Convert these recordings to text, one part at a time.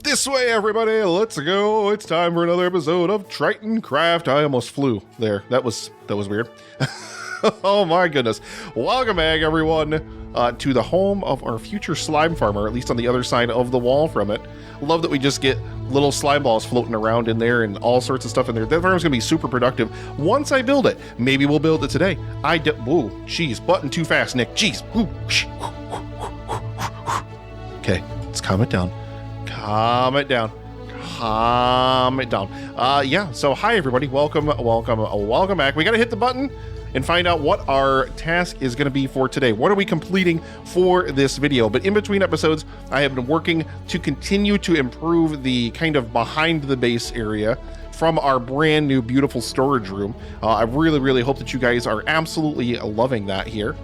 This way, everybody, let's go. It's time for another episode of Tritoncraft. I almost flew there. That was weird. Oh my goodness. Welcome back, everyone, to the home of our future slime farmer, at least on the other side of the wall from it. Love that we just get little slime balls floating around in there and all sorts of stuff in there. That farm's gonna be super productive once I build it. Maybe we'll build it today. Whoa, jeez, button too fast, Nick. Jeez. Okay, let's calm it down. Calm it down. Yeah, so hi everybody, welcome back. We gotta hit the button and find out what our task is going to be for today. What are we completing for this video? But in between episodes, I have been working to continue to improve the kind of behind the base area from our brand new beautiful storage room. I really hope that you guys are absolutely loving that here.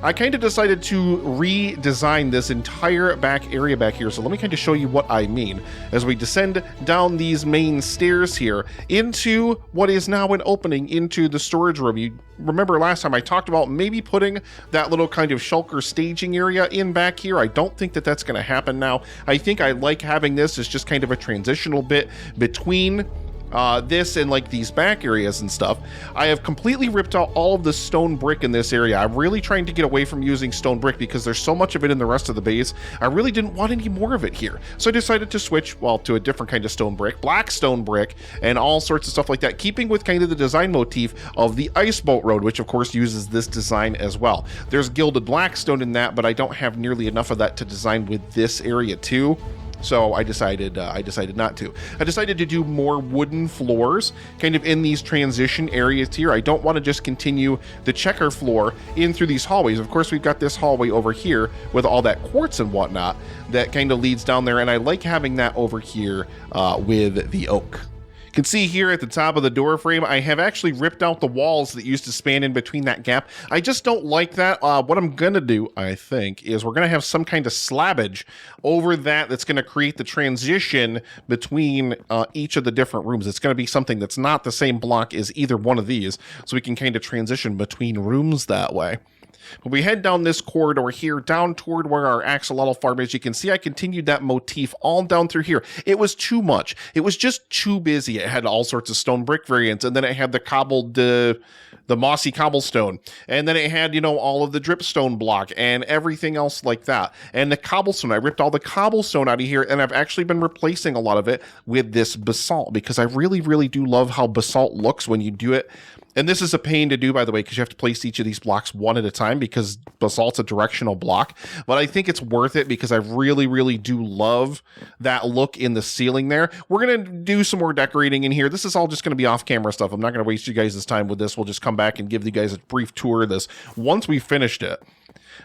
I kind of decided to redesign this entire back area back here, so let me kind of show you what I mean as we descend down these main stairs here into what is now an opening into the storage room. You remember last time I talked about maybe putting that little kind of shulker staging area in back here. I don't think that that's going to happen now. I think I like having this as just kind of a transitional bit between this and like these back areas and stuff. I have completely ripped out all of the stone brick in this area. I'm really trying to get away from using stone brick because there's so much of it in the rest of the base. I really didn't want any more of it here. So I decided to switch, well, to a different kind of stone brick, black stone brick, and all sorts of stuff like that, keeping with kind of the design motif of the ice boat road, which of course uses this design as well. There's gilded black stone in that, but I don't have nearly enough of that to design with this area too. So I decided not to. I decided to do more wooden floors kind of in these transition areas here. I don't want to just continue the checker floor in through these hallways. Of course, we've got this hallway over here with all that quartz and whatnot that kind of leads down there. And I like having that over here with the oak. You can see here at the top of the door frame, I have actually ripped out the walls that used to span in between that gap. I just don't like that. What I'm going to do, I think, is we're going to have some kind of slabbage over that's going to create the transition between each of the different rooms. It's going to be something that's not the same block as either one of these, so we can kind of transition between rooms that way. When we head down this corridor here, down toward where our axolotl farm is, you can see I continued that motif all down through here. It was too much. It was just too busy. It had all sorts of stone brick variants, and then it had the cobbled, the mossy cobblestone, and then it had, you know, all of the dripstone block and everything else like that. And the cobblestone, I ripped all the cobblestone out of here, and I've actually been replacing a lot of it with this basalt because I really do love how basalt looks when you do it. And this is a pain to do, by the way, because you have to place each of these blocks one at a time because basalt's a directional block. But I think it's worth it because I really do love that look in the ceiling there. We're going to do some more decorating in here. This is all just going to be off-camera stuff. I'm not going to waste you guys' time with this. We'll just come back and give you guys a brief tour of this once we finished it.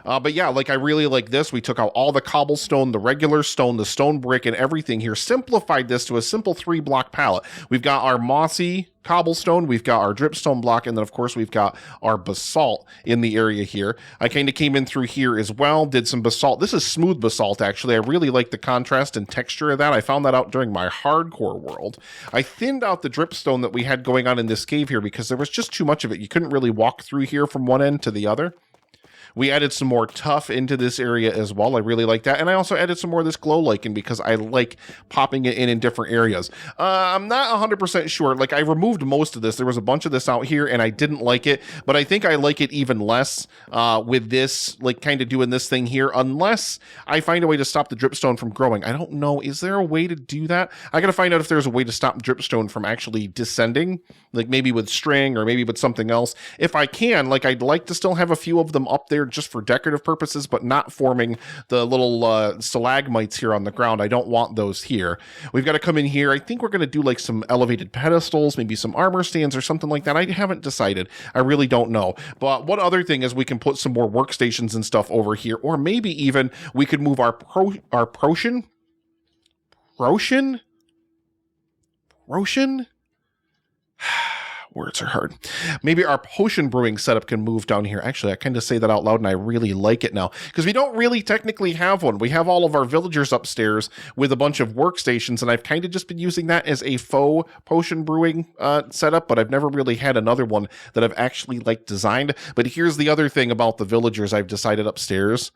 But yeah, like I really like this. We took out all the cobblestone, the regular stone, the stone brick, and everything here. Simplified this to a simple 3-block palette. We've got our mossy cobblestone, we've got our dripstone block, and then of course we've got our basalt in the area here. I kind of came in through here as well, did some basalt. This is smooth basalt, actually. I really like the contrast and texture of that. I found that out during my hardcore world. I thinned out the dripstone that we had going on in this cave here because there was just too much of it. You couldn't really walk through here from one end to the other. We added some more tuff into this area as well. I really like that. And I also added some more of this glow lichen because I like popping it in different areas. I'm not 100% sure. Like, I removed most of this. There was a bunch of this out here and I didn't like it, but I think I like it even less with this, like kind of doing this thing here, unless I find a way to stop the dripstone from growing. I don't know. Is there a way to do that? I got to find out if there's a way to stop dripstone from actually descending, like maybe with string or maybe with something else. If I can, like, I'd like to still have a few of them up there just for decorative purposes, but not forming the little stalagmites here on the ground. I don't want those here. We've got to come in here. I think we're going to do like some elevated pedestals, maybe some armor stands or something like that. I haven't decided. I really don't know. But what other thing is we can put some more workstations and stuff over here, or maybe even we could move our potion. Words are hard. Maybe our potion brewing setup can move down here. Actually, I kind of say that out loud and I really like it now because we don't really technically have one. We have all of our villagers upstairs with a bunch of workstations, and I've kind of just been using that as a faux potion brewing setup, but I've never really had another one that I've actually like designed. But here's the other thing about the villagers I've decided upstairs.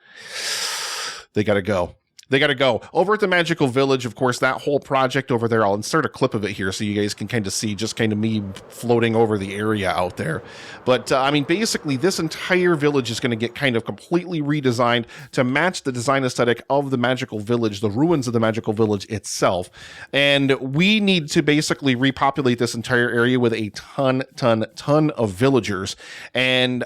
They got to go. They got to go. Over at the Magical Village, of course, that whole project over there, I'll insert a clip of it here so you guys can kind of see just kind of me floating over the area out there. But, I mean, basically, this entire village is going to get kind of completely redesigned to match the design aesthetic of the Magical Village, the ruins of the Magical Village itself. And we need to basically repopulate this entire area with a ton of villagers. And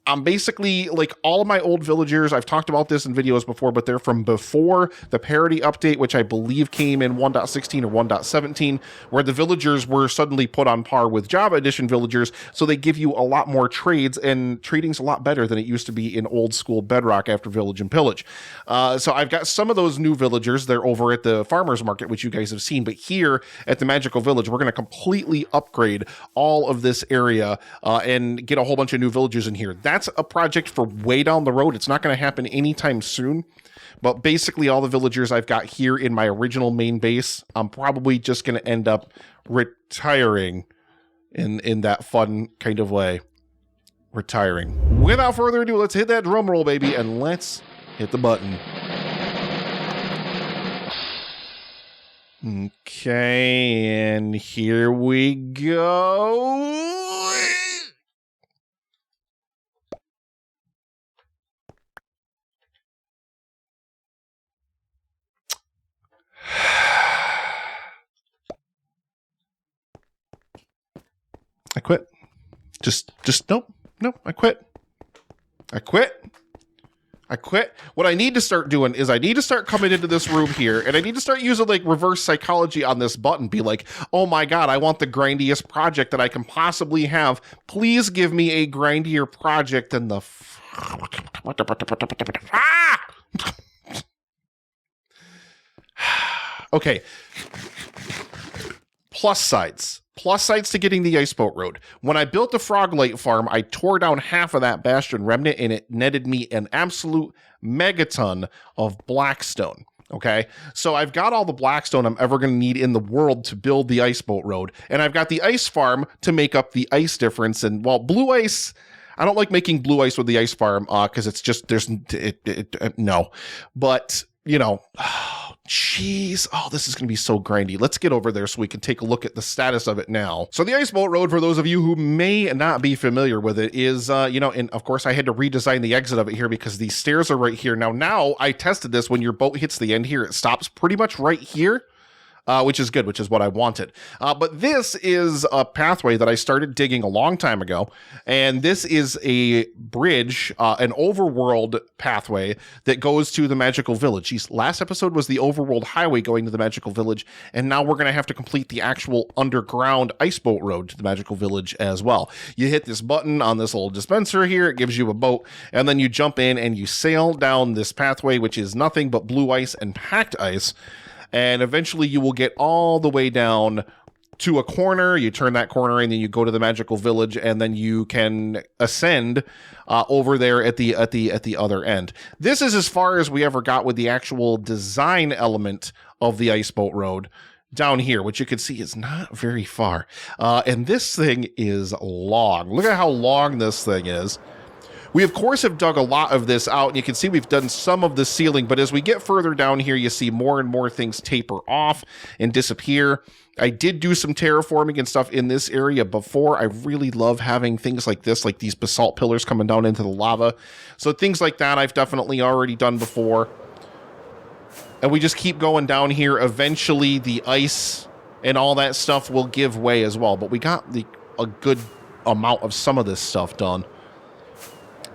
I'm basically like all of my old villagers. I've talked about this in videos before, but they're from before the parity update, which I believe came in 1.16 or 1.17, where the villagers were suddenly put on par with Java Edition villagers. So they give you a lot more trades, and trading's a lot better than it used to be in old school Bedrock after Village and Pillage. So I've got some of those new villagers. They're over at the farmers market, which you guys have seen. But here at the Magical Village, we're going to completely upgrade all of this area and get a whole bunch of new villagers in here. That's a project for way down the road. It's not going to happen anytime soon. But basically all the villagers I've got here in my original main base, I'm probably just going to end up retiring in that fun kind of way. Retiring. Without further ado, let's hit that drum roll, baby, and let's hit the button. Okay, and here we go. I quit. Just nope, I quit. I quit. What I need to start doing is I need to start coming into this room here, and I need to start using like reverse psychology on this button. Be like, oh my God, I want the grindiest project that I can possibly have. Please give me a grindier project than the Okay. Plus sides to getting the Ice Boat Road. When I built the Froglight Farm, I tore down half of that Bastion Remnant, and it netted me an absolute megaton of Blackstone. Okay, so I've got all the Blackstone I'm ever going to need in the world to build the Ice Boat Road, and I've got the Ice Farm to make up the ice difference. And well, Blue Ice, I don't like making Blue Ice with the Ice Farm because it's just no, but you know. Jeez. Oh, this is going to be so grindy. Let's get over there so we can take a look at the status of it now. So the Ice Boat Road, for those of you who may not be familiar with it, is, and of course I had to redesign the exit of it here because these stairs are right here. Now I tested this. When your boat hits the end here, it stops pretty much right here. Which is good, which is what I wanted. But this is a pathway that I started digging a long time ago, and this is a bridge, an overworld pathway that goes to the Magical Village. Geez, last episode was the overworld highway going to the Magical Village, and now we're going to have to complete the actual underground Ice Boat Road to the Magical Village as well. You hit this button on this little dispenser here, it gives you a boat, and then you jump in and you sail down this pathway, which is nothing but blue ice and packed ice. And eventually you will get all the way down to a corner. You turn that corner and then you go to the Magical Village, and then you can ascend over there at the other end. This is as far as we ever got with the actual design element of the Ice Boat Road down here, which you can see is not very far. And this thing is long. Look at how long this thing is. We, of course, have dug a lot of this out, and you can see we've done some of the ceiling, but as we get further down here, you see more and more things taper off and disappear. I did do some terraforming and stuff in this area before. I really love having things like this, like these basalt pillars coming down into the lava. So things like that I've definitely already done before. And we just keep going down here. Eventually, the ice and all that stuff will give way as well, but we got a good amount of some of this stuff done.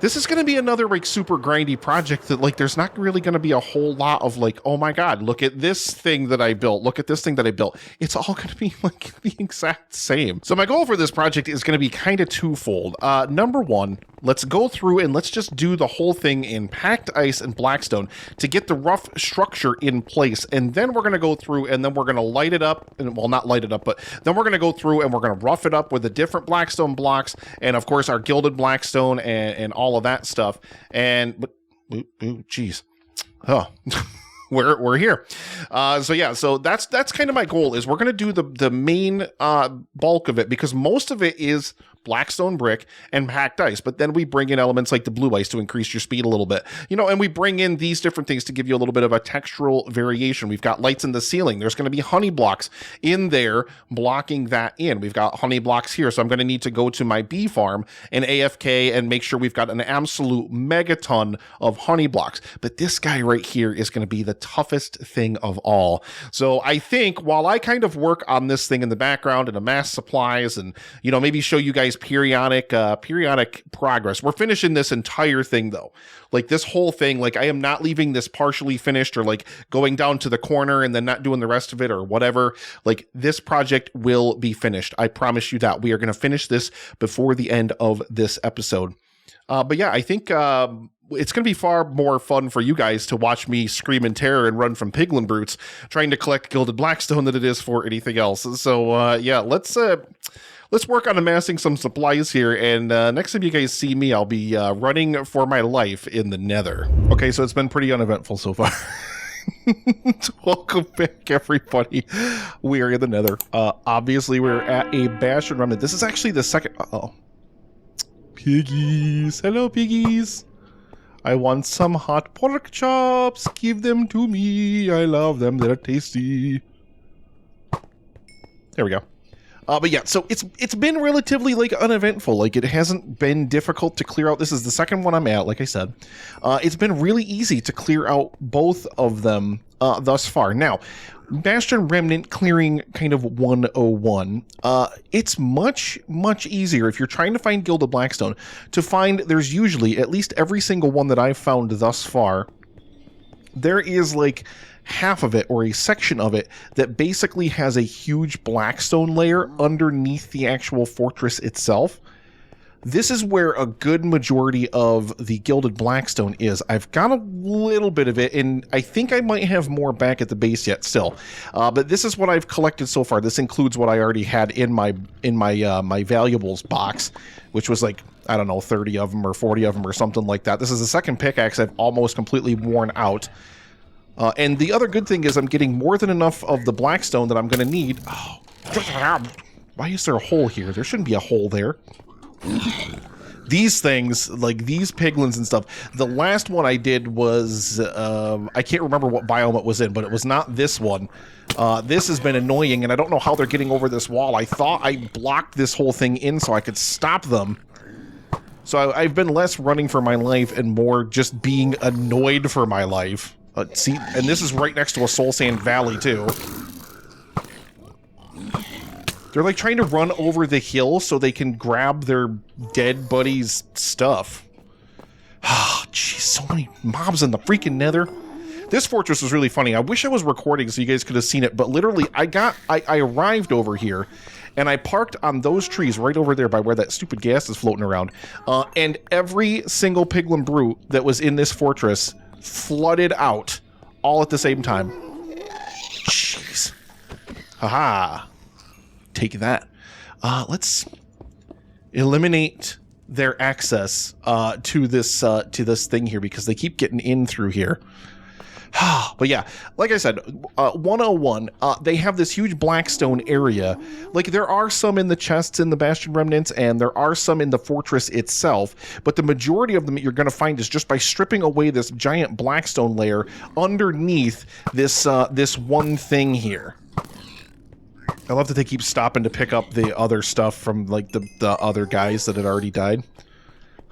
This is going to be another like super grindy project that like there's not really going to be a whole lot of like, oh my God, look at this thing that I built. Look at this thing that I built. It's all going to be like the exact same. So my goal for this project is going to be kind of twofold. Number one, let's go through and let's just do the whole thing in packed ice and Blackstone to get the rough structure in place. And then we're going to go through and then we're going to light it up. And well, not light it up, but then we're going to go through and we're going to rough it up with the different Blackstone blocks. And of course, our gilded Blackstone and all of that stuff. But geez. Oh, we're here. So that's kind of my goal is we're going to do the main bulk of it because most of it is blackstone brick, and packed ice. But then we bring in elements like the blue ice to increase your speed a little bit, you know, and we bring in these different things to give you a little bit of a textural variation. We've got lights in the ceiling. There's going to be honey blocks in there blocking that in. We've got honey blocks here. So I'm going to need to go to my bee farm and AFK and make sure we've got an absolute megaton of honey blocks. But this guy right here is going to be the toughest thing of all. So I think while I kind of work on this thing in the background and amass supplies and, you know, maybe show you guys periodic progress, we're finishing this entire thing though. Like this whole thing, like I am not leaving this partially finished or like going down to the corner and then not doing the rest of it or whatever. Like this project will be finished. I promise you that. We are going to finish this before the end of this episode. But yeah, I think it's going to be far more fun for you guys to watch me scream in terror and run from piglin brutes trying to collect gilded blackstone than it is for anything else. So yeah, let's work on amassing some supplies here, and next time you guys see me, I'll be running for my life in the nether. Okay, so it's been pretty uneventful so far. Welcome back, everybody. We are in the nether. Obviously, we're at a bastion remnant. This is actually the second... Uh-oh. Piggies. Hello, piggies. I want some hot pork chops. Give them to me. I love them. They're tasty. There we go. But yeah, so it's been relatively like uneventful. Like it hasn't been difficult to clear out. This is the second one I'm at, like I said. It's been really easy to clear out both of them thus far. Now, Bastion Remnant clearing kind of 101. It's much easier if you're trying to find Gilded Blackstone to find. There's usually, at least every single one that I've found thus far, there is like half of it or a section of it that basically has a huge blackstone layer underneath the actual fortress itself. This is where a good majority of the Gilded Blackstone is. I've got a little bit of it, and I think I might have more back at the base yet still. But this is what I've collected so far. This includes what I already had in my my valuables box, which was like, I don't know, 30 of them or 40 of them or something like that. This is the second pickaxe I've almost completely worn out. And the other good thing is I'm getting more than enough of the blackstone that I'm going to need. Oh, why is there a hole here? There shouldn't be a hole there. These things, like these piglins and stuff, the last one I did was, I can't remember what biome it was in, but it was not this one. This has been annoying, and I don't know how they're getting over this wall. I thought I blocked this whole thing in so I could stop them. So I've been less running for my life and more just being annoyed for my life. See, and this is right next to a soul sand valley, too. They're like trying to run over the hill so they can grab their dead buddy's stuff. Ah, jeez, so many mobs in the freaking nether. This fortress was really funny. I wish I was recording so you guys could have seen it, but literally, I arrived over here, and I parked on those trees right over there by where that stupid gas is floating around, and every single piglin brute that was in this fortress flooded out all at the same time. Jeez. Haha. Take that. Let's eliminate their access to this thing here because they keep getting in through here. But yeah, like I said, 101, they have this huge blackstone area. Like, there are some in the chests in the Bastion Remnants, and there are some in the fortress itself, but the majority of them you're going to find is just by stripping away this giant blackstone layer underneath this this one thing here. I love that they keep stopping to pick up the other stuff from, like, the other guys that had already died.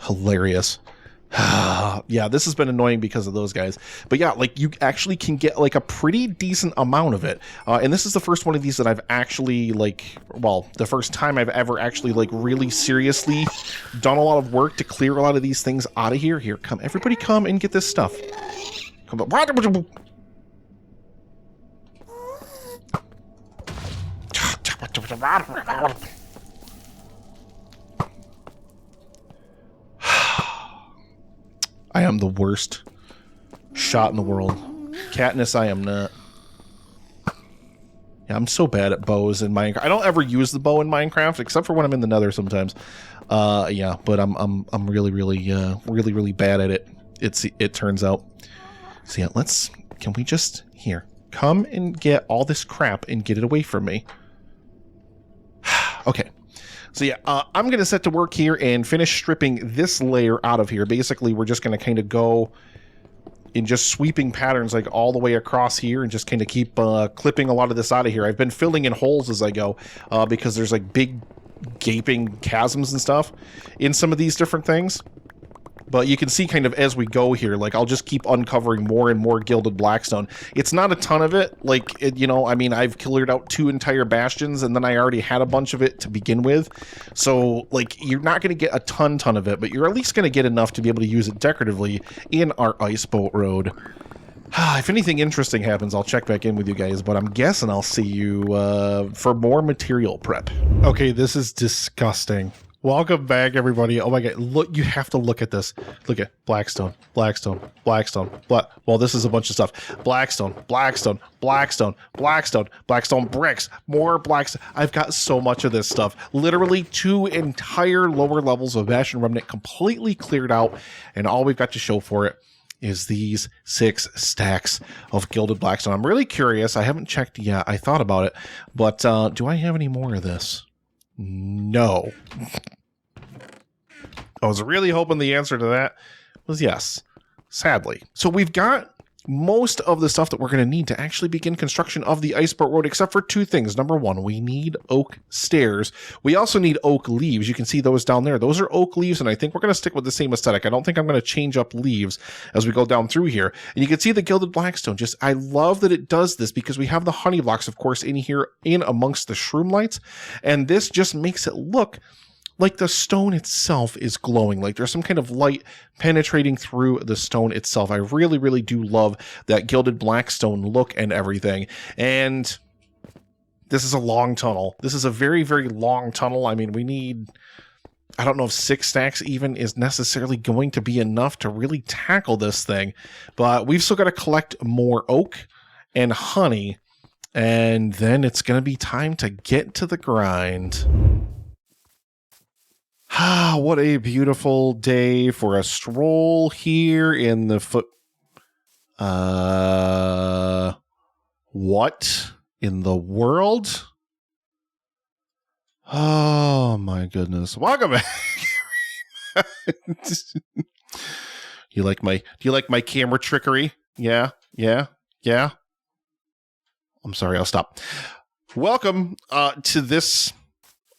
Hilarious. Yeah, this has been annoying because of those guys. But yeah, like, you actually can get, like, a pretty decent amount of it. And this is the first one of these that I've actually, like, well, the first time I've ever actually, like, really seriously done a lot of work to clear a lot of these things out of here. Here, come. Everybody come and get this stuff. Come on. I am the worst shot in the world. Katniss, I am not. Yeah, I'm so bad at bows in Minecraft. I don't ever use the bow in Minecraft except for when I'm in the Nether sometimes. Yeah, but I'm really bad at it. It turns out. So yeah, can we just here come and get all this crap and get it away from me? Okay. So yeah, I'm going to set to work here and finish stripping this layer out of here. Basically, we're just going to kind of go in just sweeping patterns like all the way across here and just kind of keep clipping a lot of this out of here. I've been filling in holes as I go because there's like big gaping chasms and stuff in some of these different things. But you can see kind of as we go here, like I'll just keep uncovering more and more gilded blackstone. It's not a ton of it, like, you know, I mean, I've cleared out 2 entire bastions and then I already had a bunch of it to begin with. So, like, you're not going to get a ton of it, but you're at least going to get enough to be able to use it decoratively in our ice boat road. If anything interesting happens, I'll check back in with you guys, but I'm guessing I'll see you for more material prep. Okay, this is disgusting. Welcome back, everybody. Oh my god, look, you have to look at this. Look at Blackstone, Blackstone, Blackstone, well, this is a bunch of stuff. Blackstone, Blackstone, Blackstone, Blackstone, Blackstone bricks, more Blackstone. I've got so much of this stuff. Literally 2 entire lower levels of Bastion Remnant completely cleared out, and all we've got to show for it is these 6 stacks of gilded Blackstone. I'm really curious. I haven't checked yet. I thought about it, but do I have any more of this? No. I was really hoping the answer to that was yes, sadly. So we've got most of the stuff that we're going to need to actually begin construction of the Iceboat Road, except for 2 things. Number 1, we need oak stairs. We also need oak leaves. You can see those down there. Those are oak leaves, and I think we're going to stick with the same aesthetic. I don't think I'm going to change up leaves as we go down through here. And you can see the gilded blackstone. Just, I love that it does this because we have the honey blocks, of course, in here, in amongst the shroom lights, and this just makes it look like the stone itself is glowing, like there's some kind of light penetrating through the stone itself. I really, really do love that gilded blackstone look and everything. And this is a long tunnel. This is a very, very long tunnel. I mean, we need, I don't know if 6 stacks even is necessarily going to be enough to really tackle this thing, but we've still got to collect more oak and honey, and then it's going to be time to get to the grind. Ah, what a beautiful day for a stroll here in the what in the world? Oh my goodness. Welcome back. Do you like my camera trickery? Yeah. I'm sorry, I'll stop. Welcome to this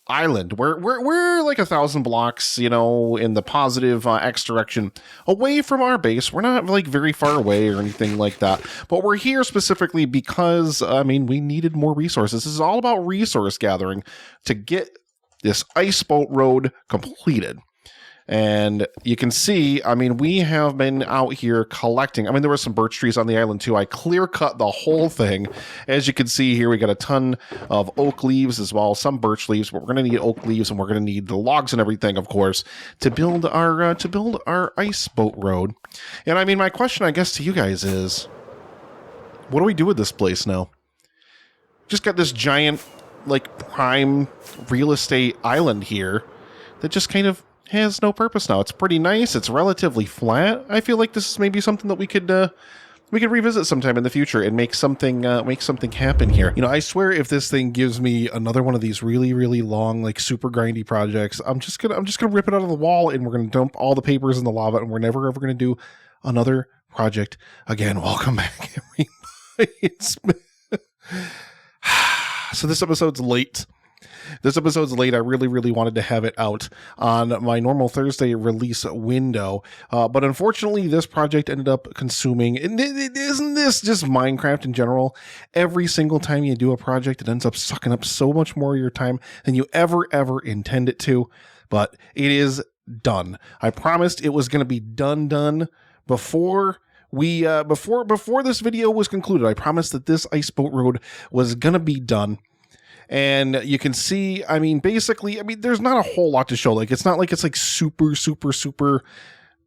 island. We're like 1,000 blocks, you know, in the positive X direction away from our base. We're not like very far away or anything like that, but we're here specifically because, I mean, we needed more resources. This is all about resource gathering to get this ice boat road completed. And you can see, I mean, we have been out here collecting. I mean, there were some birch trees on the island too. I clear cut the whole thing. As you can see here, we got a ton of oak leaves as well, some birch leaves, but we're going to need oak leaves and we're going to need the logs and everything, of course, to build our ice boat road. And I mean, my question, I guess, to you guys is, what do we do with this place now? Just got this giant, like, prime real estate island here that just kind of has no purpose now. It's pretty nice. It's relatively flat. I feel like this is maybe something that we could revisit sometime in the future and make something happen here. You know, I swear if this thing gives me another one of these really, really long, like super grindy projects, I'm just gonna rip it out of the wall and we're gonna dump all the papers in the lava and we're never ever gonna do another project again. Welcome back, everybody. So this episode's late. I really, really wanted to have it out on my normal Thursday release window. But unfortunately, this project ended up consuming, and isn't this just Minecraft in general? Every single time you do a project, it ends up sucking up so much more of your time than you ever intend it to. But it is done. I promised it was going to be done before before this video was concluded. I promised that this ice boat road was going to be done. And you can see, I mean, basically, I mean, there's not a whole lot to show. Like, it's not like it's like super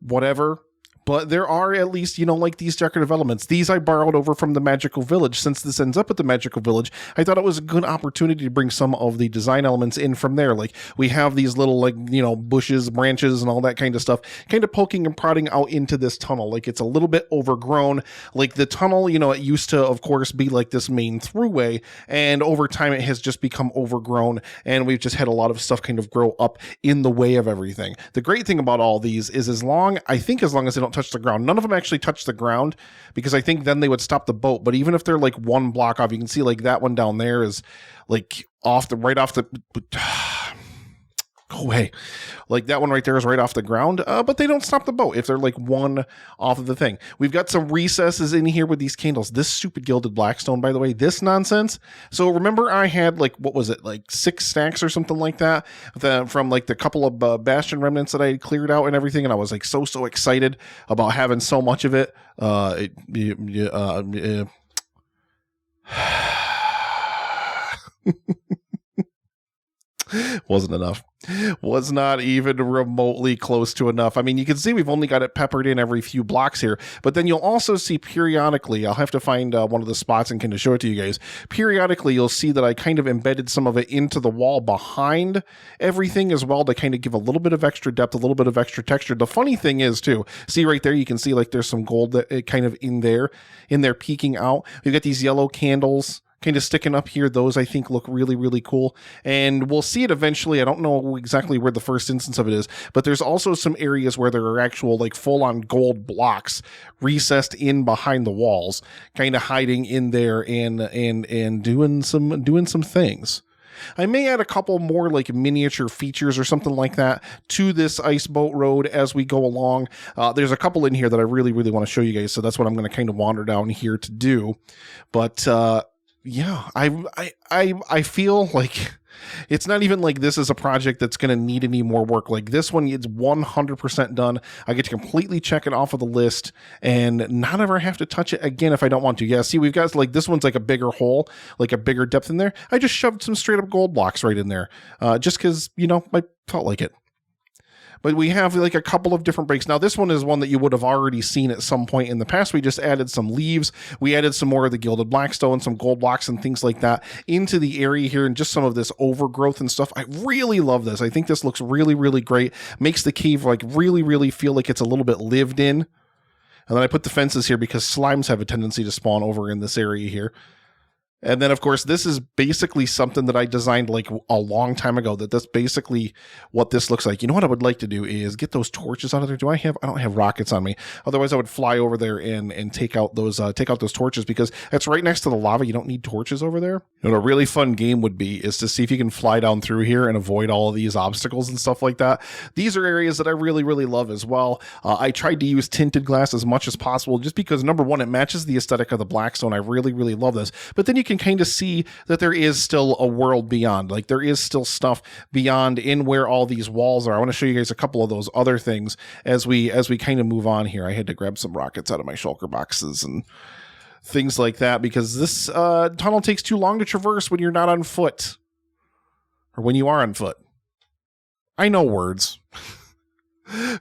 whatever. but there are at least, like these decorative elements. These I borrowed over from the Magical Village. Since this ends up at the Magical Village, I thought it was a good opportunity to bring some of the design elements in from there. Like we have these little bushes, branches, and all that kind of stuff kind of poking and prodding out into this tunnel. Like it's a little bit overgrown. Like the tunnel, it used to, of course, be like this main throughway, and over time it has just become overgrown, and we've just had a lot of stuff kind of grow up in the way of everything. The great thing about all these is as long as they don't touch the ground. None of them actually touch the ground, because I think then they would stop the boat. But even if they're like one block off, you can see like that one down there is like right off the go away. Like that one right there is right off the ground, but they don't stop the boat if they're like one off of the thing. We've got some recesses in here with these candles. This stupid gilded blackstone, by the way, this nonsense. So remember I had like, what was it? Like 6 stacks or something like that from like the couple of bastion remnants that I had cleared out and everything. And I was like so excited about having so much of it. Wasn't enough. Was not even remotely close to enough. I mean, you can see we've only got it peppered in every few blocks here, but then you'll also see periodically, I'll have to find one of the spots and kind of show it to you guys. Periodically, you'll see that I kind of embedded some of it into the wall behind everything as well to kind of give a little bit of extra depth, a little bit of extra texture. The funny thing is too, see right there, you can see like there's some gold that kind of in there peeking out. We've got these yellow candles kind of sticking up here. Those I think look really cool, and we'll see it eventually. I don't know exactly where the first instance of it is, but there's also some areas where there are actual like full-on gold blocks recessed in behind the walls, kind of hiding in there and doing some things. I may add a couple more like miniature features or something like that to this ice boat road as we go along. There's a couple in here that I really want to show you guys, so that's what I'm going to kind of wander down here to do. But yeah, I feel like it's not even like this is a project that's going to need any more work. Like this one, it's 100% done. I get to completely check it off of the list and not ever have to touch it again if I don't want to. Yeah, see, we've got like this one's like a bigger hole, like a bigger depth in there. I just shoved some straight up gold blocks right in there just because, I felt like it. But we have like a couple of different breaks. Now, this one is one that you would have already seen at some point in the past. We just added some leaves. We added some more of the gilded blackstone, some gold blocks and things like that into the area here, and just some of this overgrowth and stuff. I really love this. I think this looks really great. Makes the cave like really feel like it's a little bit lived in. And then I put the fences here because slimes have a tendency to spawn over in this area here. And then, of course, this is basically something that I designed like a long time ago, that's basically what this looks like. You know what I would like to do is get those torches out of there. I don't have rockets on me. Otherwise, I would fly over there and take out those torches, because that's right next to the lava. You don't need torches over there. You know, what a really fun game would be is to see if you can fly down through here and avoid all of these obstacles and stuff like that. These are areas that I really love as well. I tried to use tinted glass as much as possible just because, number one, it matches the aesthetic of the blackstone. I really love this. But then you can kind of see that there is still a world beyond. Like there is still stuff beyond in where all these walls are. I want to show you guys a couple of those other things as we kind of move on here. I had to grab some rockets out of my shulker boxes and things like that because this tunnel takes too long to traverse when you're not on foot, or when you are on foot. I know words.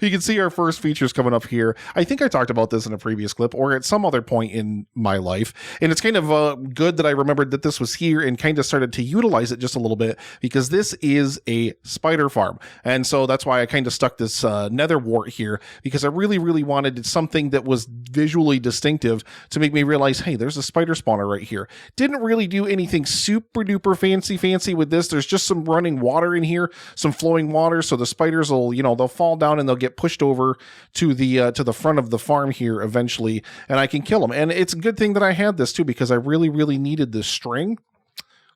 You can see our first features coming up here. I think I talked about this in a previous clip or at some other point in my life. And it's kind of good that I remembered that this was here and kind of started to utilize it just a little bit, because this is a spider farm. And so that's why I kind of stuck this nether wart here, because I really wanted something that was visually distinctive to make me realize, hey, there's a spider spawner right here. Didn't really do anything super duper fancy with this. There's just some running water in here, some flowing water. So the spiders will, they'll fall down and they'll get pushed over to the front of the farm here eventually, and I can kill them. And it's a good thing that I had this too, because I really needed this string.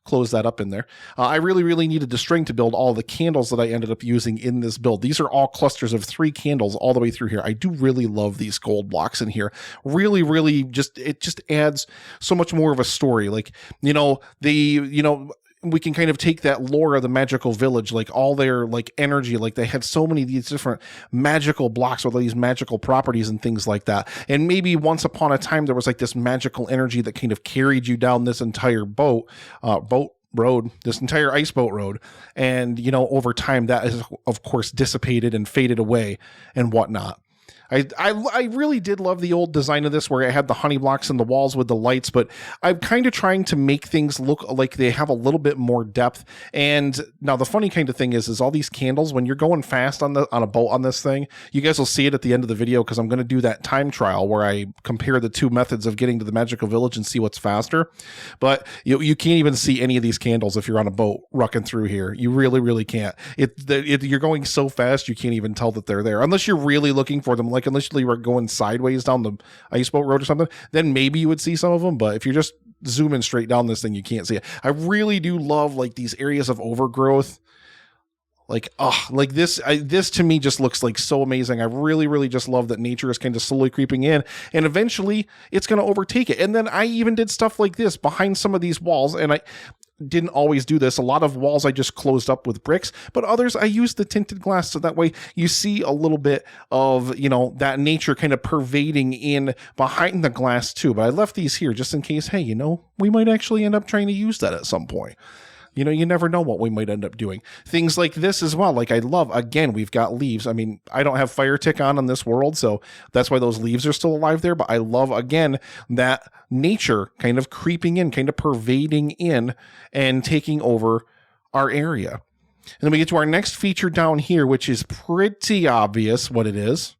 Close that up in there. I really needed the string to build all the candles that I ended up using in this build. These are all clusters of 3 candles all the way through here. I do really love these gold blocks in here. Really it just adds so much more of a story. Like, we can kind of take that lore of the magical village, like all their like energy, like they had so many of these different magical blocks with all these magical properties and things like that. And maybe once upon a time, there was like this magical energy that kind of carried you down this entire boat road, this entire ice boat road. And, over time that is of course dissipated and faded away and whatnot. I really did love the old design of this where it had the honey blocks and the walls with the lights, but I'm kind of trying to make things look like they have a little bit more depth. And now the funny kind of thing is all these candles, when you're going fast on a boat on this thing, you guys will see it at the end of the video because I'm going to do that time trial where I compare the two methods of getting to the magical village and see what's faster. But you can't even see any of these candles if you're on a boat rucking through here. You really, really can't. You're going so fast you can't even tell that they're there unless you're really looking for them. Like unless you were going sideways down the ice boat road or something, then maybe you would see some of them. But if you're just zooming straight down this thing, you can't see it. I really do love like these areas of overgrowth. Like, like this to me just looks like so amazing. I really, really just love that nature is kind of slowly creeping in and eventually it's going to overtake it. And then I even did stuff like this behind some of these walls, and I didn't always do this. A lot of walls I just closed up with bricks, but others I used the tinted glass so that way you see a little bit of, that nature kind of pervading in behind the glass too. But I left these here just in case, hey, we might actually end up trying to use that at some point. You never know what we might end up doing. Things like this as well. Like I love, again, we've got leaves. I mean, I don't have fire tick on this world, so that's why those leaves are still alive there. But I love, again, that nature kind of creeping in, kind of pervading in and taking over our area. And then we get to our next feature down here, which is pretty obvious what it is.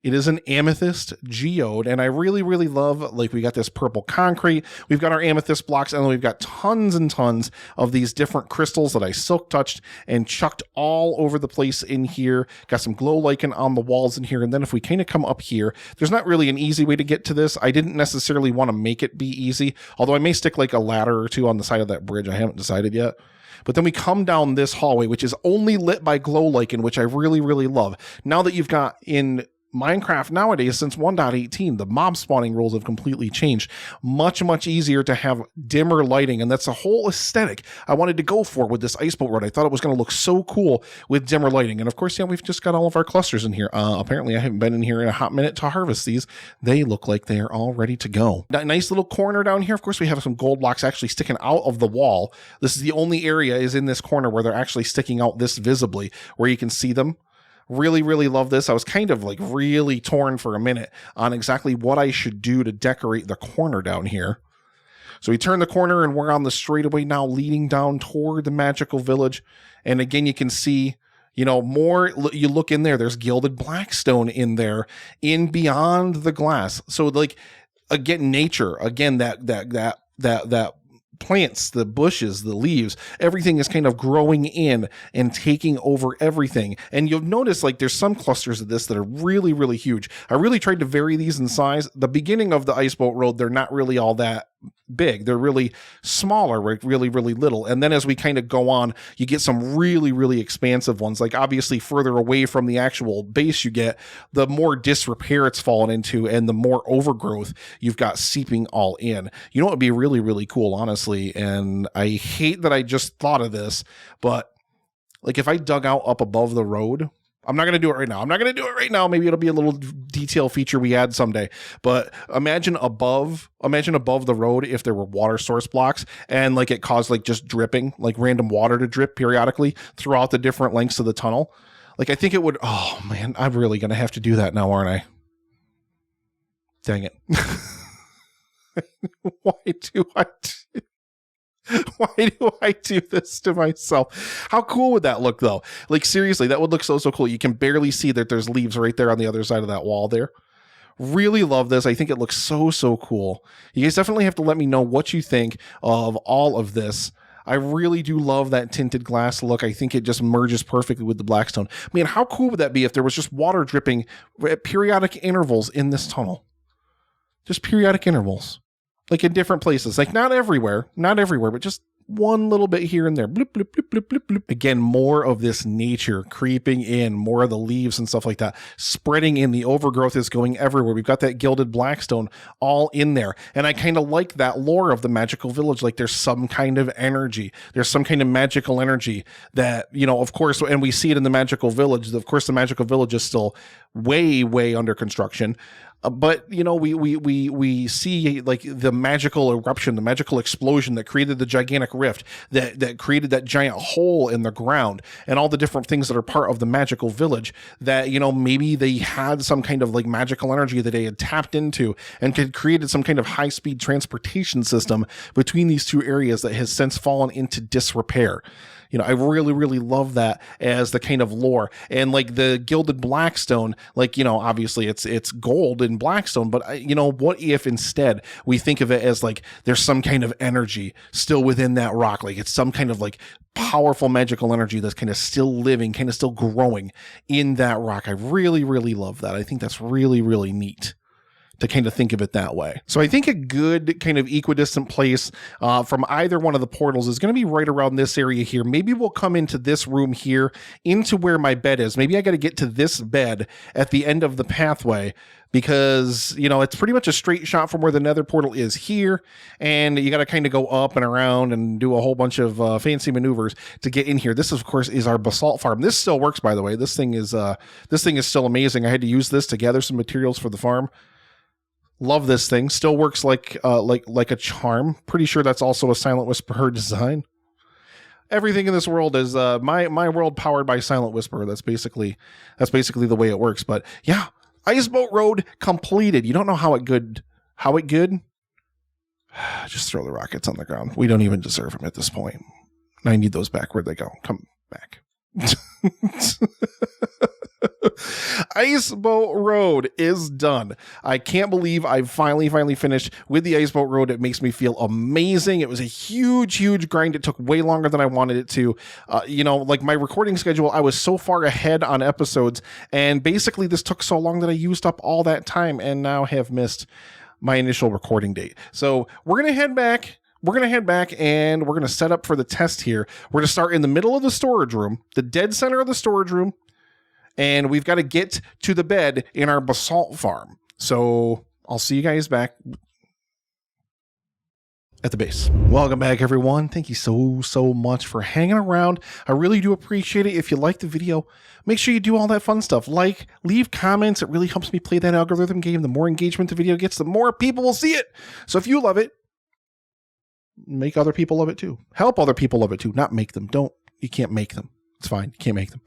It is an amethyst geode, and I really, really love, like, we got this purple concrete, we've got our amethyst blocks, and then we've got tons and tons of these different crystals that I silk touched and chucked all over the place in here. Got some glow lichen on the walls in here, and then if we kind of come up here, there's not really an easy way to get to this. I didn't necessarily want to make it be easy, although I may stick like a ladder or two on the side of that bridge. I haven't decided yet. But then we come down this hallway, which is only lit by glow lichen, which I really, really love. Now that you've got in Minecraft nowadays, since 1.18, the mob spawning rules have completely changed. Much, much easier to have dimmer lighting, and that's a whole aesthetic I wanted to go for with this ice boat road. I thought it was going to look so cool with dimmer lighting. And of course, we've just got all of our clusters in here. Apparently, I haven't been in here in a hot minute to harvest these. They look like they are all ready to go. That nice little corner down here, of course, we have some gold blocks actually sticking out of the wall. This is the only area is in this corner where they're actually sticking out this visibly, where you can see them. Really, really love this. I was kind of like really torn for a minute on exactly what I should do to decorate the corner down here. So we turn the corner and we're on the straightaway now leading down toward the magical village. And again, you can see, more, you look in there, there's gilded blackstone in there in beyond the glass. So like, again, nature, again, that plants, the bushes, the leaves, everything is kind of growing in and taking over everything. And you'll notice like there's some clusters of this that are really, really huge. I really tried to vary these in size. The beginning of the ice boat road, they're not really all that big. They're really smaller, right? Really, really little. And then as we kind of go on, you get some really, really expansive ones. Like obviously further away from the actual base you get, the more disrepair it's fallen into and the more overgrowth you've got seeping all in. You know what would be really, really cool, honestly, and I hate that I just thought of this, but like if I dug out up above the road, I'm not going to do it right now. Maybe it'll be a little detail feature we add someday. But imagine above the road if there were water source blocks and like it caused like just dripping, like random water to drip periodically throughout the different lengths of the tunnel. Like I think it would, oh man, I'm really going to have to do that now, aren't I? Dang it. Why do I do this to myself? How cool would that look though? Like seriously, that would look so cool. You can barely see that there's leaves right there on the other side of that wall there. Really love this. I think it looks so cool. You guys definitely have to let me know what you think of all of this. I really do love that tinted glass look. I think it just merges perfectly with the blackstone. I mean, how cool would that be if there was just water dripping at periodic intervals in this tunnel? Just periodic intervals. Like in different places, like not everywhere, but just one little bit here and there. Bloop, bloop, bloop, bloop, bloop, bloop. Again, more of this nature creeping in, more of the leaves and stuff like that, spreading in. The overgrowth is going everywhere. We've got that gilded blackstone all in there. And I kind of like that lore of the magical village. Like there's some kind of energy. There's some kind of magical energy that, of course, and we see it in the magical village. Of course, the magical village is still way under construction. But you know, we see like the magical eruption, the magical explosion that created the gigantic rift, that created that giant hole in the ground, and all the different things that are part of the magical village. That, you know, maybe they had some kind of like magical energy that they had tapped into and had created some kind of high speed transportation system between these two areas that has since fallen into disrepair. You know, I really, really love that as the kind of lore. And like the gilded Blackstone, like, you know, obviously it's gold in Blackstone, but you know, what if instead we think of it as like there's some kind of energy still within that rock? Like it's some kind of like powerful magical energy that's kind of still living, kind of still growing in that rock. I really, really love that. I think that's really, really neat to kind of think of it that way. So I think a good kind of equidistant place from either one of the portals is going to be right around this area here. Maybe we'll come into this room here, into where my bed is. Maybe I got to get to this bed at the end of the pathway, because, you know, it's pretty much a straight shot from where the nether portal is here, and you got to kind of go up and around and do a whole bunch of fancy maneuvers to get in here. This, of course, is our basalt farm. This still works, by the way. This thing is still amazing. I had to use this to gather some materials for the farm. Love this thing. Still works like a charm. Pretty sure that's also a Silent Whisperer design. Everything in this world is my world powered by Silent Whisperer. That's basically the way it works. But yeah, Iceboat Road completed. You don't know how it good? Just throw the rockets on the ground. We don't even deserve them at this point. I need those back. Where'd they go? Come back. Iceboat Road is done. I can't believe I've finally finished with the Iceboat Road. It makes me feel amazing. It was a huge grind. It took way longer than I wanted it to. You know, like my recording schedule, I was so far ahead on episodes, and basically this took so long that I used up all that time and now have missed my initial recording date. So we're going to head back. And we're going to set up for the test here. We're going to start in the middle of the storage room, the dead center of the storage room. And we've got to get to the bed in our basalt farm. So I'll see you guys back at the base. Welcome back, everyone. Thank you so much for hanging around. I really do appreciate it. If you like the video, make sure you do all that fun stuff. Like, leave comments. It really helps me play that algorithm game. The more engagement the video gets, the more people will see it. So if you love it, make other people love it too. Help other people love it too. Not make them. You can't make them. It's fine. You can't make them.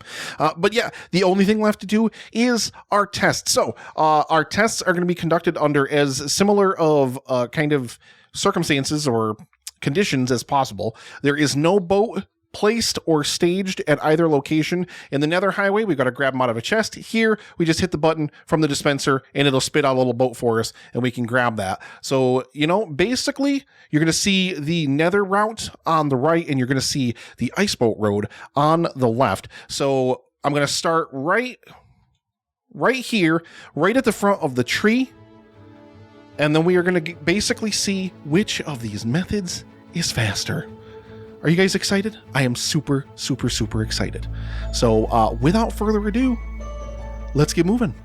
But yeah, the only thing left to do is our tests. So our tests are going to be conducted under as similar of kind of circumstances or conditions as possible. There is no boat placed or staged at either location. In the Nether Highway, we've got to grab them out of a chest. Here, we just hit the button from the dispenser and it'll spit out a little boat for us and we can grab that. So, you know, basically, you're going to see the Nether route on the right and you're going to see the Iceboat Road on the left. So I'm going to start right here, right at the front of the tree. And then we are going to basically see which of these methods is faster. Are you guys excited? I am super excited. So without further ado, let's get moving.